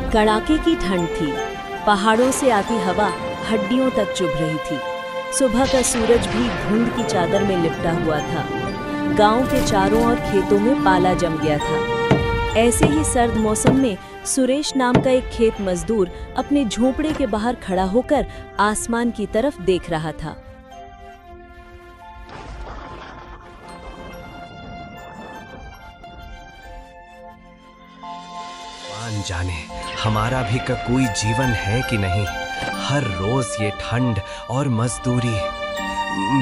कड़ाके की ठंड थी। पहाड़ों से आती हवा हड्डियों तक चुभ रही थी। सुबह का सूरज भी धुंध की चादर में लिपटा हुआ था। गांव के चारों ओर खेतों में पाला जम गया था। ऐसे ही सर्द मौसम में सुरेश नाम का एक खेत मजदूर अपने झोंपड़े के बाहर खड़ा होकर आसमान की तरफ देख रहा था। जाने हमारा भी का कोई जीवन है कि नहीं। हर रोज ये ठंड और मजदूरी।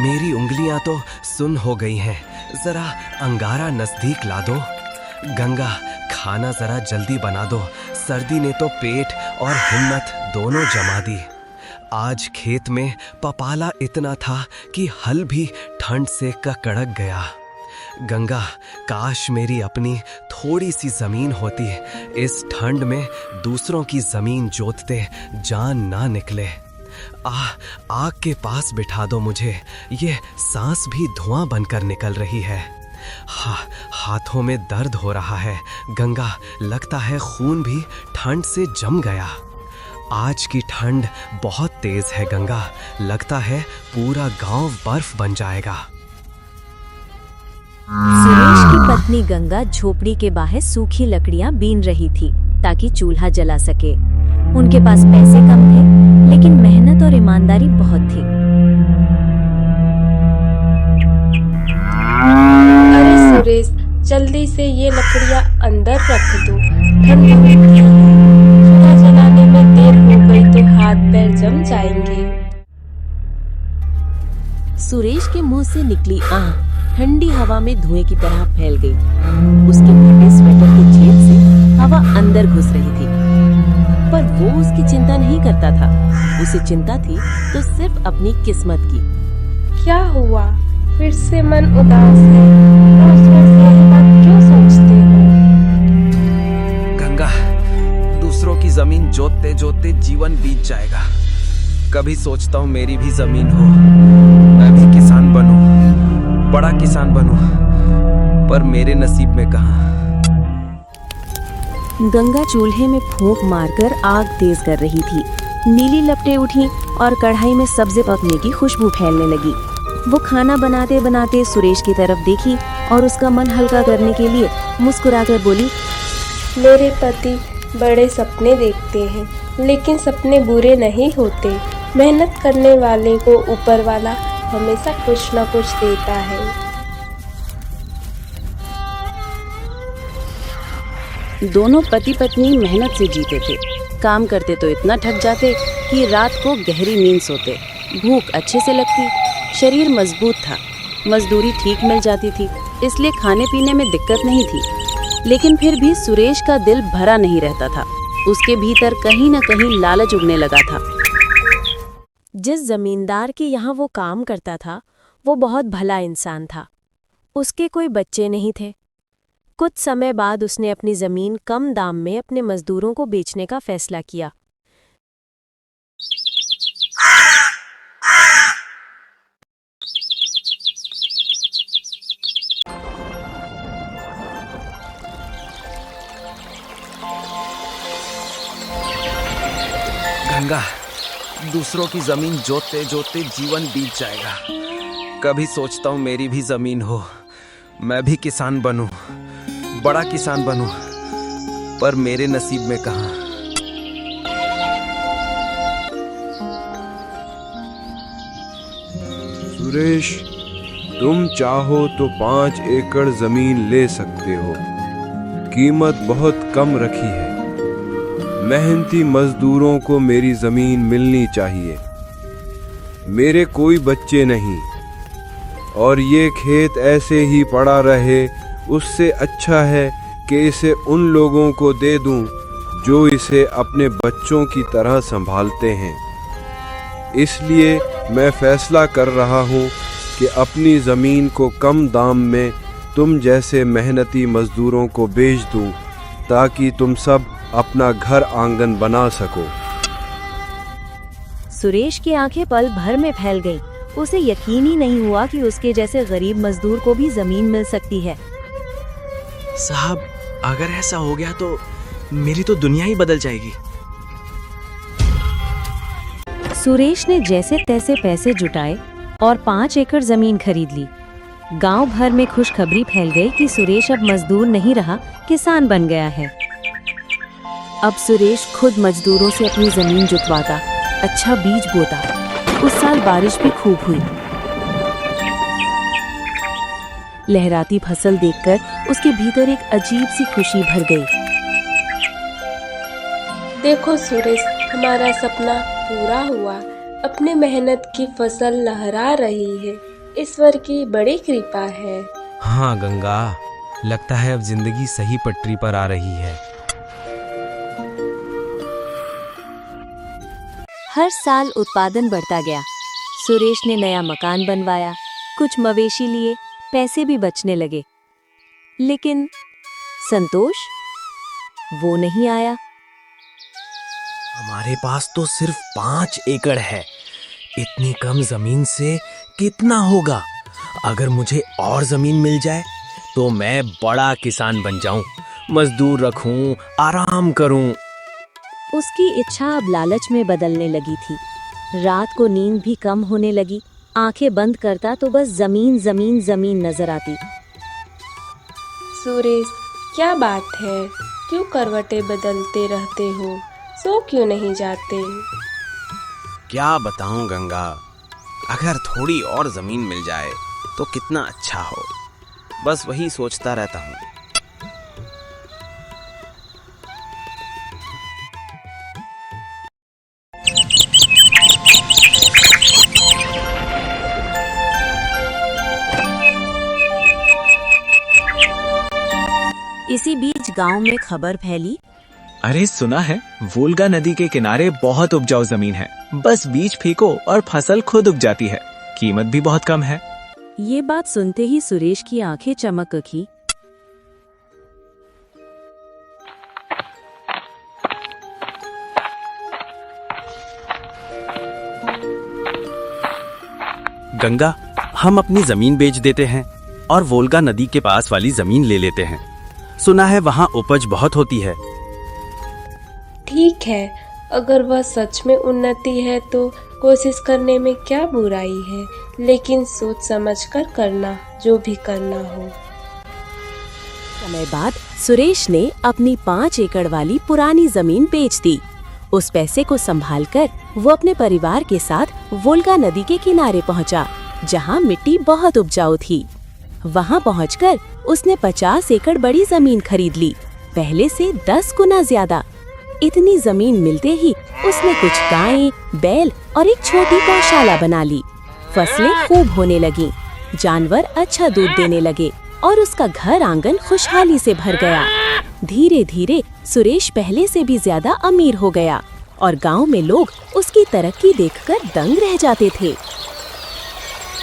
मेरी उंगलियां तो सुन हो गई हैं। जरा अंगारा नजदीक ला दो। गंगा, खाना जरा जल्दी बना दो। सर्दी ने तो पेट और हिम्मत दोनों जमा दी। आज खेत में पपाला इतना था कि हल भी ठंड से कड़क गया। गंगा, काश मेरी अपनी थोड़ी सी जमीन होती। इस ठंड में दूसरों की जमीन जोतते जान ना निकले। आग के पास बिठा दो मुझे। ये सांस भी धुआं बनकर निकल रही है। हाथों में दर्द हो रहा है। गंगा, लगता है खून भी ठंड से जम गया। आज की ठंड बहुत तेज है गंगा। लगता है पूरा गांव बर्फ बन जाएगा। सुरेश की पत्नी गंगा झोपड़ी के बाहर सूखी लकड़ियां बीन रही थी ताकि चूल्हा जला सके। उनके पास पैसे कम थे, लेकिन मेहनत और ईमानदारी बहुत थी। अरे सुरेश, जल्दी से ये लकड़ियां अंदर रख दो, ठंड होगी। चूल्हा जलाने में देर हो गई तो हाथ पैर जम जाएंगे। सुरेश के मुंह से निकली आह ठंडी हवा में धुएं की तरह फैल गई। उसके मोटे स्वेटर के छेद से हवा अंदर घुस रही थी, पर वो उसकी चिंता नहीं करता था। उसे चिंता थी तो सिर्फ अपनी किस्मत की। क्या हुआ? फिर से मन उदास है। रोज-रोज यही बात क्यों सोचते हो? गंगा, दूसरों की जमीन जोतते जोतते जीवन बीत जाएगा। कभी सोचता हूँ मेरी भी जमीन हो, मैं भी किसान बनूं, बड़ा किसान बनूं, पर मेरे नसीब में कहां। गंगा चूल्हे में फूंक मारकर आग तेज कर रही थी। नीली लपटें उठी और कढ़ाई में सब्जी पकने की खुशबू फैलने लगी। वो खाना बनाते बनाते सुरेश की तरफ देखी और उसका मन हल्का करने के लिए मुस्कुराकर बोली, मेरे पति बड़े सपने देखते हैं, लेकिन सपने बुरे नहीं होते। मेहनत करने वाले को ऊपर वाला हमेशा कुछ न कुछ देता है। दोनों पति पत्नी मेहनत से जीते थे। काम करते तो इतना थक जाते कि रात को गहरी नींद सोते। भूख अच्छे से लगती, शरीर मजबूत था, मजदूरी ठीक मिल जाती थी, इसलिए खाने पीने में दिक्कत नहीं थी। लेकिन फिर भी सुरेश का दिल भरा नहीं रहता था। उसके भीतर कहीं न कहीं लालच उगने लगा था। जिस जमींदार के यहाँ वो काम करता था, वो बहुत भला इंसान था। उसके कोई बच्चे नहीं थे। कुछ समय बाद उसने अपनी जमीन कम दाम में अपने मजदूरों को बेचने का फैसला किया। गंगा, दूसरों की जमीन जोतते जोतते जीवन बीत जाएगा। कभी सोचता हूँ मेरी भी जमीन हो, मैं भी किसान बनूं, बड़ा किसान बनूं, पर मेरे नसीब में कहां। सुरेश, तुम चाहो तो 5 एकड़ जमीन ले सकते हो। कीमत बहुत कम रखी है। मेहनती मजदूरों को मेरी जमीन मिलनी चाहिए। मेरे कोई बच्चे नहीं, और ये खेत ऐसे ही पड़ा रहे उससे अच्छा है कि इसे उन लोगों को दे दूं जो इसे अपने बच्चों की तरह संभालते हैं। इसलिए मैं फैसला कर रहा हूं कि अपनी ज़मीन को कम दाम में तुम जैसे मेहनती मजदूरों को बेच दूं, ताकि तुम सब अपना घर आंगन बना सको। सुरेश की आंखें पल भर में फैल गईं। उसे यकीन ही नहीं हुआ कि उसके जैसे गरीब मजदूर को भी जमीन मिल सकती है। साहब, अगर ऐसा हो गया तो मेरी तो दुनिया ही बदल जाएगी। सुरेश ने जैसे तैसे पैसे जुटाए और 5 एकड़ जमीन खरीद ली। गांव भर में खुशखबरी फैल गई कि सुरेश अब मजदूर नहीं रहा, किसान बन गया है। अब सुरेश खुद मजदूरों से अपनी जमीन जुतवाता, अच्छा बीज बोता। उस साल बारिश भी खूब हुई। लहराती फसल देखकर उसके भीतर एक अजीब सी खुशी भर गई। देखो सुरेश, हमारा सपना पूरा हुआ। अपने मेहनत की फसल लहरा रही है। ईश्वर की बड़ी कृपा है। हाँ गंगा, लगता है अब जिंदगी सही पटरी पर आ रही है। हर साल उत्पादन बढ़ता गया। सुरेश ने नया मकान बनवाया, कुछ मवेशी लिए, पैसे भी बचने लगे। लेकिन संतोष, वो नहीं आया। हमारे पास तो सिर्फ 5 एकड़ है। इतनी कम जमीन से कितना होगा? अगर मुझे और जमीन मिल जाए तो मैं बड़ा किसान बन जाऊं, मजदूर रखूं, आराम करूं। उसकी इच्छा अब लालच में बदलने लगी थी। रात को नींद भी कम होने लगी। आंखें बंद करता तो बस जमीन जमीन जमीन नजर आती। सुरेश, क्या बात है? क्यों करवटें बदलते रहते हो? सो क्यों नहीं जाते? क्या बताऊं गंगा, अगर थोड़ी और जमीन मिल जाए तो कितना अच्छा हो। बस वही सोचता रहता हूँ। इसी बीच गांव में खबर फैली, अरे सुना है, वोल्गा नदी के किनारे बहुत उपजाऊ जमीन है। बस बीज फेंको और फसल खुद उग जाती है। कीमत भी बहुत कम है। ये बात सुनते ही सुरेश की आंखें चमक उठी। गंगा, हम अपनी जमीन बेच देते हैं और वोल्गा नदी के पास वाली जमीन ले लेते हैं। सुना है वहाँ उपज बहुत होती है। ठीक है, अगर वह सच में उन्नति है तो कोशिश करने में क्या बुराई है, लेकिन सोच समझकर करना, जो भी करना हो। समय बाद सुरेश ने अपनी 5 एकड़ वाली पुरानी जमीन बेच दी। उस पैसे को संभालकर वो अपने परिवार के साथ वोल्गा नदी के किनारे पहुंचा, जहां मिट्टी बहुत उपजाऊ थी। वहां पहुंचकर उसने 50 एकड़ बड़ी जमीन खरीद ली, पहले से 10 गुना ज्यादा। इतनी जमीन मिलते ही उसने कुछ गायें, बैल और एक छोटी गौशाला बना ली। फसलें खूब होने लगीं, जानवर अच्छा दूध देने लगे और उसका घर आंगन खुशहाली से भर गया। धीरे धीरे सुरेश पहले से भी ज्यादा अमीर हो गया और गांव में लोग उसकी तरक्की देखकर दंग रह जाते थे।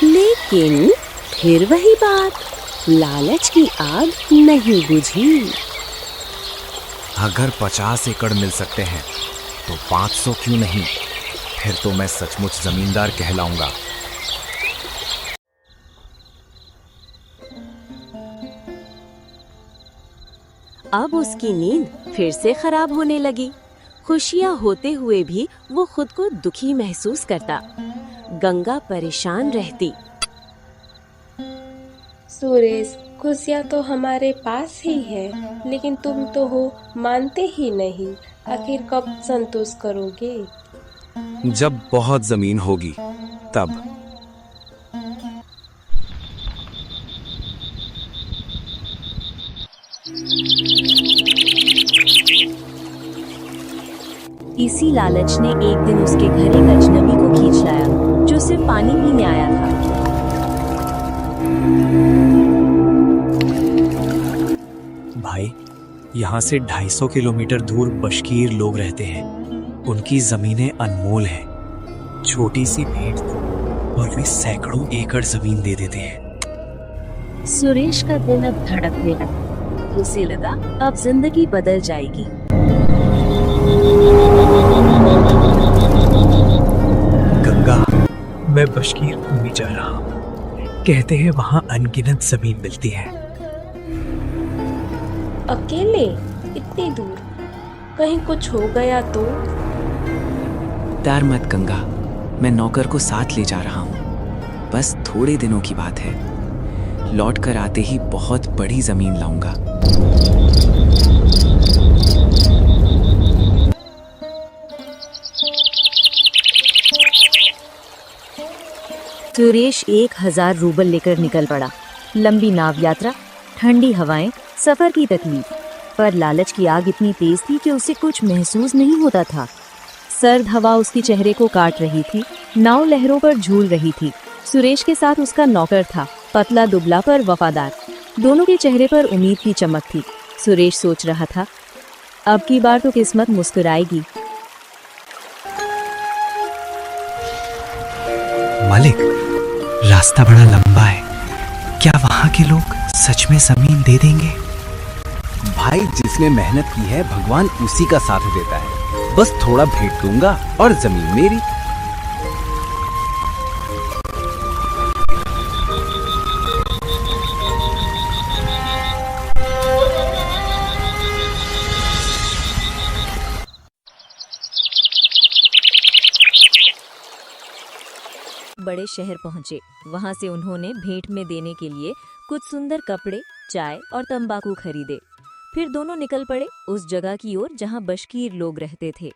लेकिन फिर वही बात, लालच की आग नहीं बुझी। अगर 50 एकड़ मिल सकते हैं तो 500 क्यों नहीं? फिर तो मैं सचमुच जमींदार कहलाऊंगा। अब उसकी नींद फिर से खराब होने लगी। खुशियां होते हुए भी वो खुद को दुखी महसूस करता। गंगा परेशान रहती। सुरेश, खुशियाँ तो हमारे पास ही है, लेकिन तुम तो हो मानते ही नहीं। आखिर कब संतोष करोगे? जब बहुत जमीन होगी तब। इसी लालच ने एक दिन उसके घर एक अजनबी को खींच लाया, जो सिर्फ पानी पीने आया था। भाई, यहाँ से 250 किलोमीटर दूर बशकीर लोग रहते हैं। उनकी जमीनें अनमोल हैं। छोटी सी भेंट दो और वे सैकड़ों एकड़ जमीन दे देते हैं। सुरेश का दिल अब धड़कने लगा। उसे लगा अब जिंदगी बदल जाएगी। गंगा, मैं बशकीर घूमने जा रहा हूँ। कहते हैं वहाँ अनगिनत जमीन मिलती है। अकेले? इतनी दूर? कहीं कुछ हो गया तो? डर मत गंगा, मैं नौकर को साथ ले जा रहा हूँ। बस थोड़े दिनों की बात है। लौट कर आते ही बहुत बड़ी जमीन लाऊंगा। सुरेश 1000 रूबल लेकर निकल पड़ा। लंबी नाव यात्रा, ठंडी हवाएं, सफर की तकलीफ, पर लालच की आग इतनी तेज थी कि उसे कुछ महसूस नहीं होता था। सर्द हवा उसके चेहरे को काट रही थी, नाव लहरों पर झूल रही थी। सुरेश के साथ उसका नौकर था, पतला दुबला पर वफादार। दोनों के चेहरे पर उम्मीद की चमक थी। सुरेश सोच रहा था, अब की बार तो किस्मत मुस्कुराएगी। मालिक, रास्ता बड़ा लंबा है, क्या वहाँ के लोग सच में जमीन दे देंगे? भाई, जिसने मेहनत की है भगवान उसी का साथ देता है। बस थोड़ा भेंट दूंगा और जमीन मेरी। बड़े शहर पहुंचे। वहां से उन्होंने भेंट में देने के लिए कुछ सुंदर कपड़े, चाय और तंबाकू खरीदे। फिर दोनों निकल पड़े उस जगह की ओर जहां बशकीर लोग रहते थे।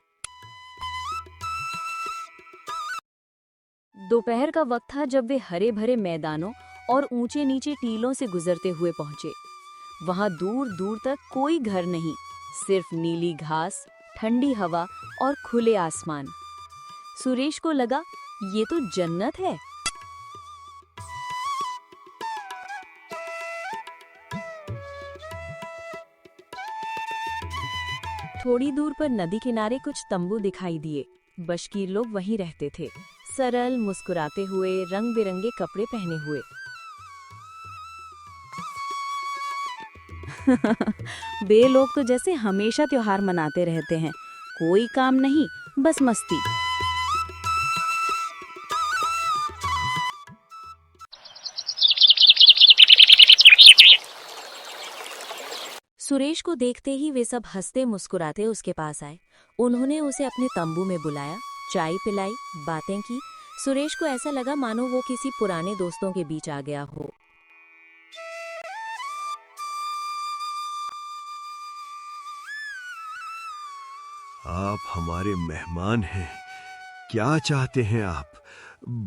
दोपहर का वक्त था जब वे हरे भरे मैदानों और ऊंचे नीचे टीलों से गुजरते हुए पहुंचे। वहां दूर दूर तक कोई घर नहीं, सिर्फ नीली घास, ठंडी हवा और खुले आसमान। सुरेश को लगा ये तो जन्नत है। थोड़ी दूर पर नदी किनारे कुछ तंबू दिखाई दिए। बशकीर लोग वहीं रहते थे, सरल, मुस्कुराते हुए, रंग बिरंगे कपड़े पहने हुए। वे लोग तो जैसे हमेशा त्योहार मनाते रहते हैं, कोई काम नहीं, बस मस्ती। सुरेश को देखते ही वे सब हंसते मुस्कुराते उसके पास आए। उन्होंने उसे अपने तंबू में बुलाया, चाय पिलाई, बातें की। सुरेश को ऐसा लगा मानो वो किसी पुराने दोस्तों के बीच आ गया हो। आप हमारे मेहमान हैं, क्या चाहते हैं आप,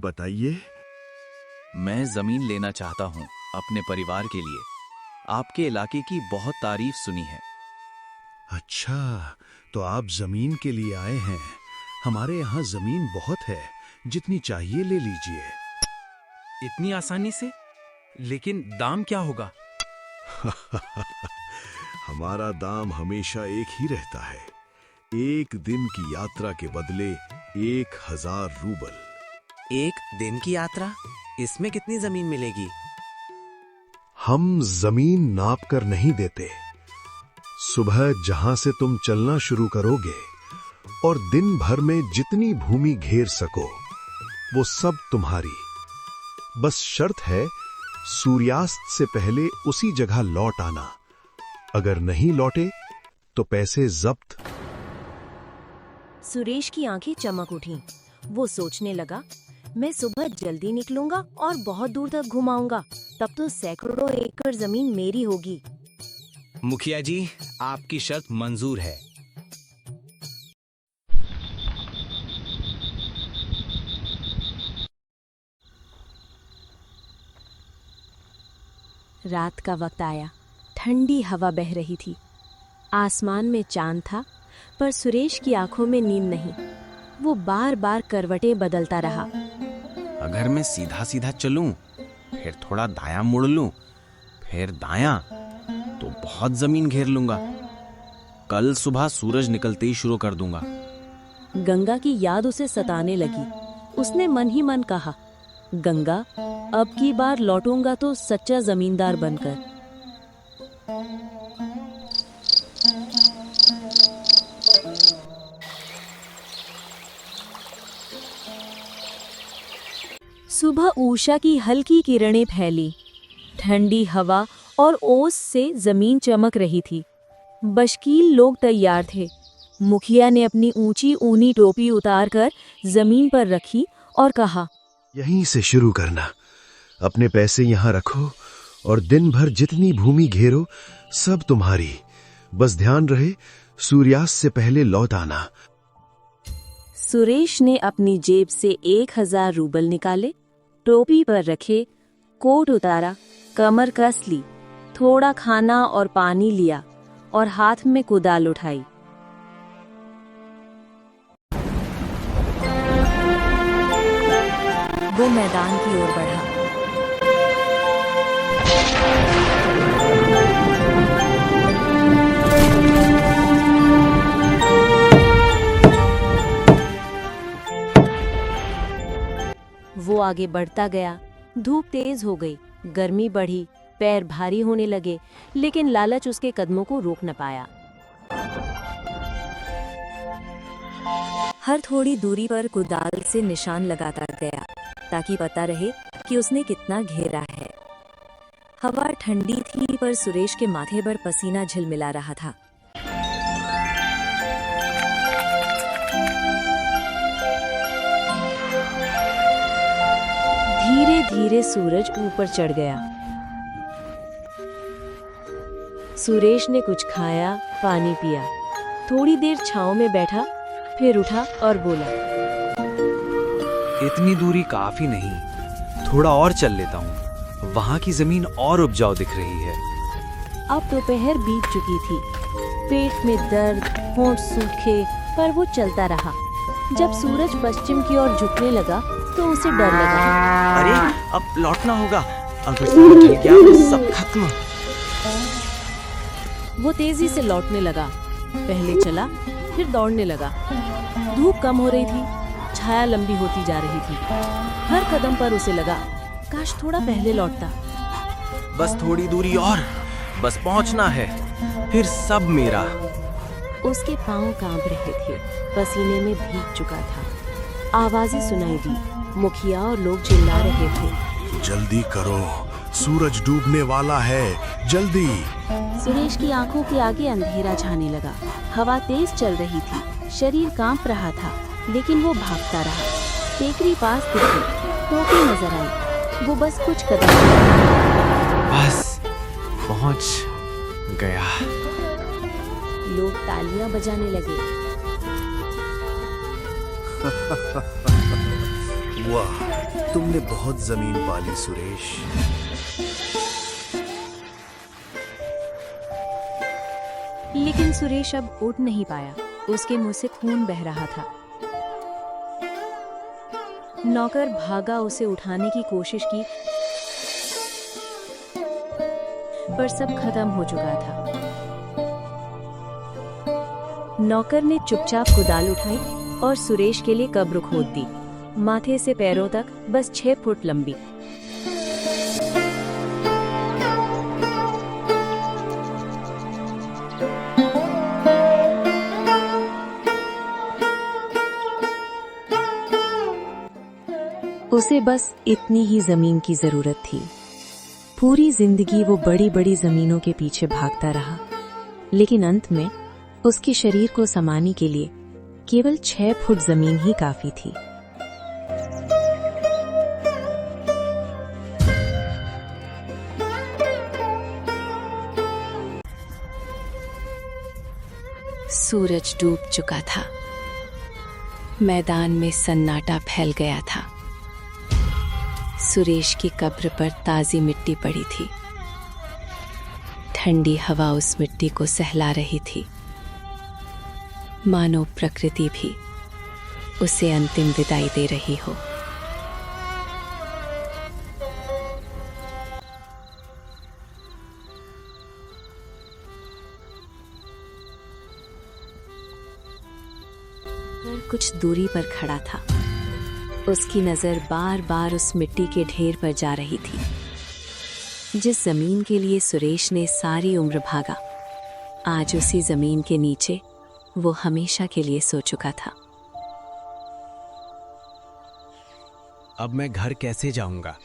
बताइए। मैं जमीन लेना चाहता हूँ अपने परिवार के लिए। आपके इलाके की बहुत तारीफ सुनी है। अच्छा, तो आप जमीन के लिए आए हैं। हमारे यहाँ जमीन बहुत है, जितनी चाहिए ले लीजिए। इतनी आसानी से? लेकिन दाम क्या होगा? हमारा दाम हमेशा एक ही रहता है, 1 दिन की यात्रा के बदले 1000 रूबल। 1 दिन की यात्रा? इसमें कितनी जमीन मिलेगी? हम जमीन नाप कर नहीं देते। सुबह जहां से तुम चलना शुरू करोगे और दिन भर में जितनी भूमि घेर सको, वो सब तुम्हारी। बस शर्त है सूर्यास्त से पहले उसी जगह लौट आना। अगर नहीं लौटे तो पैसे जब्त। सुरेश की आंखें चमक उठीं। वो सोचने लगा, मैं सुबह जल्दी निकलूंगा और बहुत दूर तक घुमाऊंगा, तब तो सैकड़ों एकड़ जमीन मेरी होगी। मुखिया जी, आपकी शर्त मंजूर है। रात का वक्त आया, ठंडी हवा बह रही थी। आसमान में चांद था, पर सुरेश की आंखों में नींद नहीं। वो बार बार करवटें बदलता रहा। अगर मैं सीधा सीधा चलूं, फिर थोड़ा दायां मुड़ लूं, फिर दायां, तो बहुत जमीन घेर लूंगा। कल सुबह सूरज निकलते ही शुरू कर दूंगा। गंगा की याद उसे सताने लगी। उसने मन ही मन कहा, गंगा, अब की बार लौटूंगा तो सच्चा जमींदार बनकर। सुबह उषा की हल्की किरणें फैली। ठंडी हवा और ओस से जमीन चमक रही थी। बशकील लोग तैयार थे। मुखिया ने अपनी ऊंची ऊनी टोपी उतारकर जमीन पर रखी और कहा, यहीं से शुरू करना। अपने पैसे यहाँ रखो और दिन भर जितनी भूमि घेरो सब तुम्हारी। बस ध्यान रहे सूर्यास्त से पहले लौट आना। सुरेश ने अपनी जेब से 1000 रूबल निकाले, टोपी पर रखे, कोट उतारा, कमर कस ली, थोड़ा खाना और पानी लिया और हाथ में कुदाल उठाई। वो मैदान की ओर बढ़ा। वो आगे बढ़ता गया। धूप तेज हो गई, गर्मी बढ़ी, पैर भारी होने लगे, लेकिन लालच उसके कदमों को रोक न पाया। हर थोड़ी दूरी पर कुदाल से निशान लगाता गया ताकि पता रहे कि उसने कितना घेरा है। हवा ठंडी थी पर सुरेश के माथे पर पसीना झिलमिला रहा था। धीरे धीरे सूरज ऊपर चढ़ गया। सुरेश ने कुछ खाया, पानी पिया, थोड़ी देर छांव में बैठा, फिर उठा और बोला, इतनी दूरी काफी नहीं, थोड़ा और चल लेता हूँ। वहाँ की जमीन और उपजाऊ दिख रही है। अब दोपहर बीत चुकी थी। पेट में दर्द, होंठ सूखे, पर वो चलता रहा। जब सूरज पश्चिम की ओर झुकने लगा तो उसे डर लगा। अरे अब लौटना होगा, अगर सूरज ढल गया तो सब खत्म। वो तेजी से लौटने लगा। पहले चला, फिर दौड़ने लगा। धूप कम हो रही थी, छाया लंबी होती जा रही थी। हर कदम पर उसे लगा, काश थोड़ा पहले लौटता। बस थोड़ी दूरी और, बस पहुंचना है, फिर सब मेरा। उसके पांव कांप रहे थे, पसीने में भीग चुका था। आवाजें सुनाई दी, मुखिया और लोग चिल्ला रहे थे, जल्दी करो, सूरज डूबने वाला है, जल्दी। सुरेश की आंखों के आगे अंधेरा छाने लगा। हवा तेज चल रही थी, शरीर कांप रहा था, लेकिन वो भागता रहा। टेकरी पास दिखी, टोपी नजर आई। वो बस कुछ कदम, बस पहुंच गया। लोग तालियां बजाने लगे। वाह, तुमने बहुत जमीन पाली सुरेश। लेकिन सुरेश अब उठ नहीं पाया। उसके मुंह से खून बह रहा था। नौकर भागा उसे उठाने की कोशिश की, पर सब खत्म हो चुका था। नौकर ने चुपचाप कुदाल उठाई और सुरेश के लिए कब्र खोद दी, माथे से पैरों तक बस 6 फुट लंबी। उसे बस इतनी ही जमीन की जरूरत थी। पूरी जिंदगी वो बड़ी बड़ी जमीनों के पीछे भागता रहा, लेकिन अंत में उसके शरीर को समाने के लिए केवल 6 फुट जमीन ही काफी थी। सूरज डूब चुका था। मैदान में सन्नाटा फैल गया था। सुरेश की कब्र पर ताजी मिट्टी पड़ी थी। ठंडी हवा उस मिट्टी को सहला रही थी, मानो प्रकृति भी उसे अंतिम विदाई दे रही हो। कुछ दूरी पर खड़ा था। उसकी नजर बार बार उस मिट्टी के ढेर पर जा रही थी। जिस जमीन के लिए सुरेश ने सारी उम्र भागा, आज उसी जमीन के नीचे वो हमेशा के लिए सो चुका था। अब मैं घर कैसे जाऊंगा?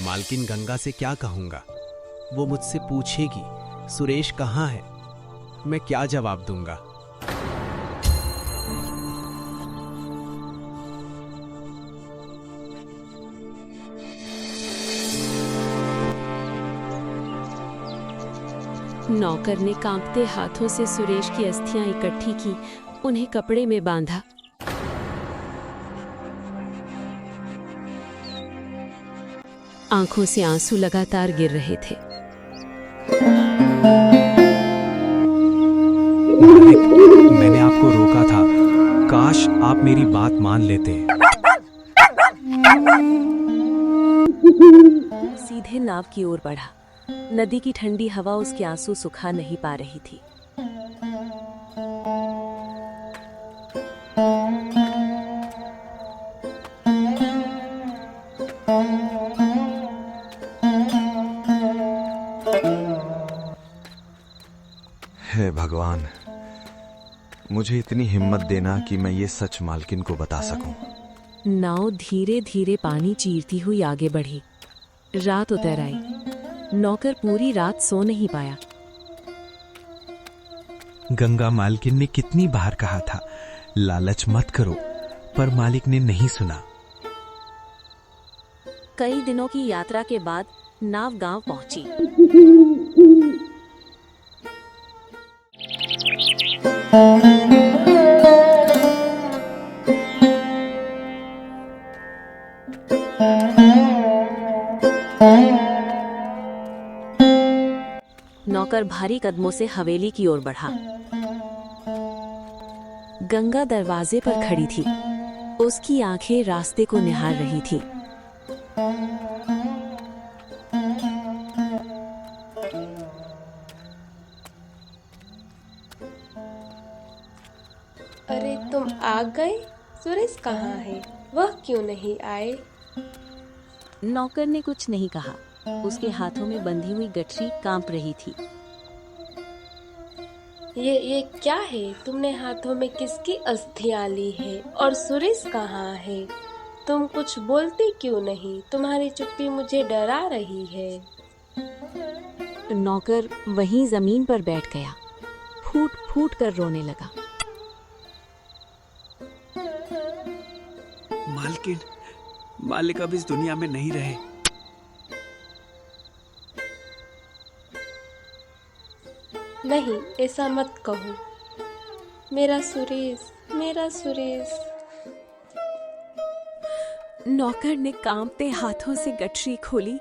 मालकिन गंगा से क्या कहूंगा? वो मुझसे पूछेगी सुरेश कहाँ है? मैं क्या जवाब दूंगा? नौकर ने कांपते हाथों से सुरेश की अस्थियां इकट्ठी की, उन्हें कपड़े में बांधा। आंखों से आंसू लगातार गिर रहे थे। मैंने आपको रोका था, काश आप मेरी बात मान लेते। सीधे नाव की ओर बढ़ा। नदी की ठंडी हवा उसके आंसू सुखा नहीं पा रही थी। हे भगवान, मुझे इतनी हिम्मत देना कि मैं ये सच मालकिन को बता सकूं। नाव धीरे धीरे पानी चीरती हुई आगे बढ़ी। रात उतर आई। नौकर पूरी रात सो नहीं पाया। गंगा मालकिन ने कितनी बार कहा था, लालच मत करो, पर मालिक ने नहीं सुना। कई दिनों की यात्रा के बाद नाव गांव पहुंची। नौकर भारी कदमों से हवेली की ओर बढ़ा। गंगा दरवाजे पर खड़ी थी। उसकी आंखें रास्ते को निहार रही थी। अरे तुम आ गए? सुरेश कहाँ है? वह क्यों नहीं आए? नौकर ने कुछ नहीं कहा। उसके हाथों में बंधी हुई गठरी कांप रही थी। ये क्या है? तुमने हाथों में किसकी अस्थियां ली है? और सुरेश कहाँ है? तुम कुछ बोलती क्यों नहीं? तुम्हारी चुप्पी मुझे डरा रही है। नौकर वहीं जमीन पर बैठ गया। फूट फूट कर रोने लगा। मालकिन, मालिक अब इस दुनिया में नहीं रहे। नहीं, ऐसा मत कहो। मेरा सुरेश, मेरा सुरेश। नौकर ने कांपते हाथों से गठरी खोली।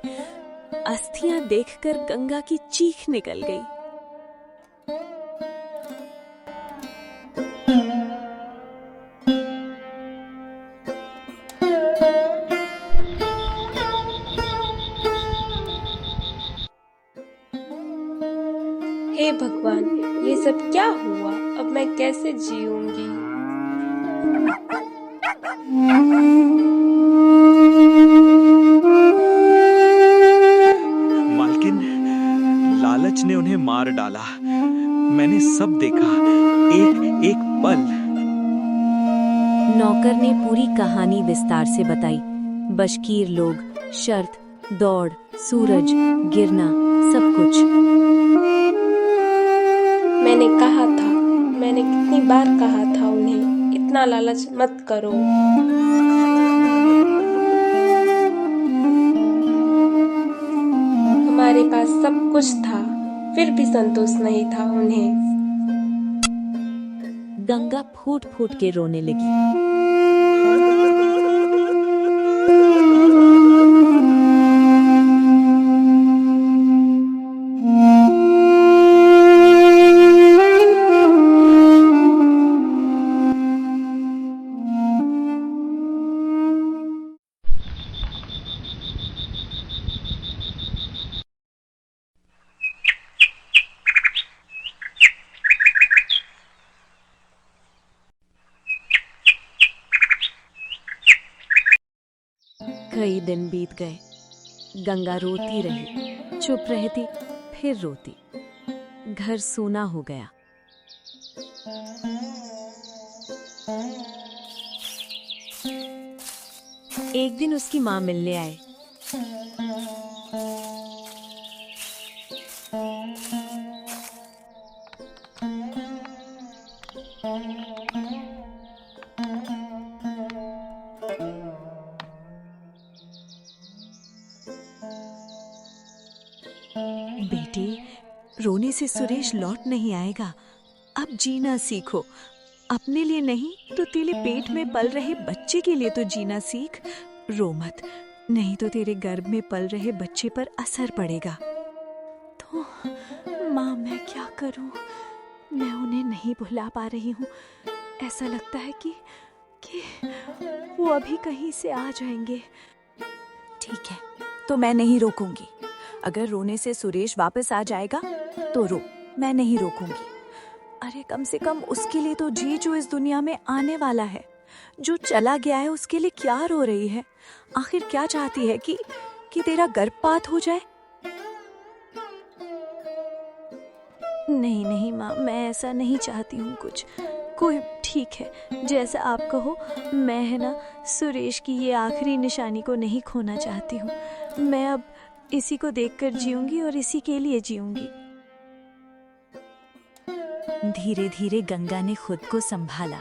अस्थियां देखकर गंगा की चीख निकल गई। हे भगवान, ये सब क्या हुआ? अब मैं कैसे जीऊंगी? मालकिन, लालच ने उन्हें मार डाला। मैंने सब देखा, एक एक पल। नौकर ने पूरी कहानी विस्तार से बताई। बशकीर लोग, शर्त, दौड़, सूरज, गिरना, सब कुछ। मैंने कहा था, मैंने कितनी बार कहा था उन्हें, इतना लालच मत करो। हमारे पास सब कुछ था, फिर भी संतोष नहीं था उन्हें। गंगा फूट फूट के रोने लगी। कई दिन बीत गए। गंगा रोती रही, चुप रहती, फिर रोती। घर सूना हो गया। एक दिन उसकी माँ मिलने आए। बेटी, रोने से सुरेश लौट नहीं आएगा। अब जीना सीखो, अपने लिए नहीं तो तेरे पेट में पल रहे बच्चे के लिए तो जीना सीख। रो मत, नहीं तो तेरे गर्भ में पल रहे बच्चे पर असर पड़ेगा। तो माँ, मैं क्या करूं? मैं उन्हें नहीं भुला पा रही हूँ। ऐसा लगता है कि वो अभी कहीं से आ जाएंगे। ठीक है, तो मैं नहीं रोकूंगी। अगर रोने से सुरेश वापस आ जाएगा तो रो, मैं नहीं रोकूंगी। अरे कम से कम उसके लिए तो जी जो इस दुनिया में आने वाला है। जो चला गया है उसके लिए क्या रो रही है? आखिर क्या चाहती है कि तेरा गर्भपात हो जाए? नहीं नहीं माँ, मैं ऐसा नहीं चाहती हूँ कुछ। कोई ठीक है, जैसा आप कहो। मैं है ना सुरेश की ये आखिरी निशानी को नहीं खोना चाहती हूँ। मैं अब इसी को देखकर जीऊंगी और इसी के लिए जीऊंगी। धीरे धीरे गंगा ने खुद को संभाला।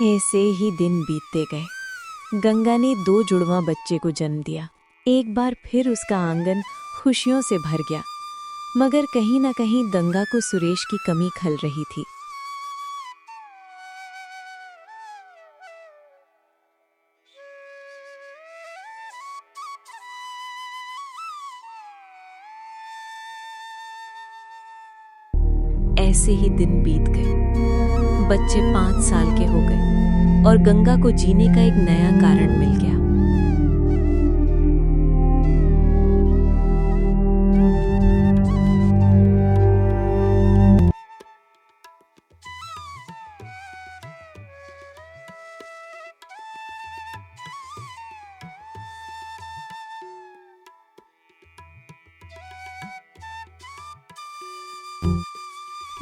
ऐसे ही दिन बीतते गए। गंगा ने 2 जुड़वा बच्चे को जन्म दिया। एक बार फिर उसका आंगन खुशियों से भर गया, मगर कहीं न कहीं गंगा को सुरेश की कमी खल रही थी। ऐसे ही दिन बीत गए। बच्चे 5 साल के हो गए और गंगा को जीने का एक नया कारण मिल गया।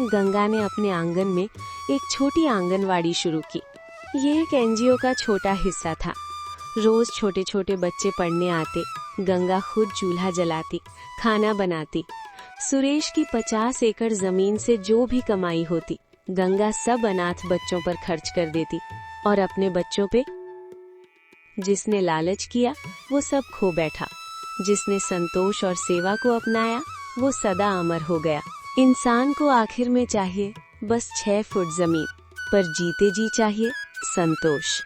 गंगा ने अपने आंगन में एक छोटी आंगनवाड़ी शुरू की। ये एक एनजीओ का छोटा हिस्सा था। रोज छोटे छोटे बच्चे पढ़ने आते। गंगा खुद चूल्हा जलाती, खाना बनाती। सुरेश की 50 एकड़ जमीन से जो भी कमाई होती, गंगा सब अनाथ बच्चों पर खर्च कर देती और अपने बच्चों पे। जिसने लालच किया वो सब खो बैठा। जिसने संतोष और सेवा को अपनाया वो सदा अमर हो गया। इंसान को आखिर में चाहिए बस 6 फुट जमीन, पर जीते जी चाहिए संतोष।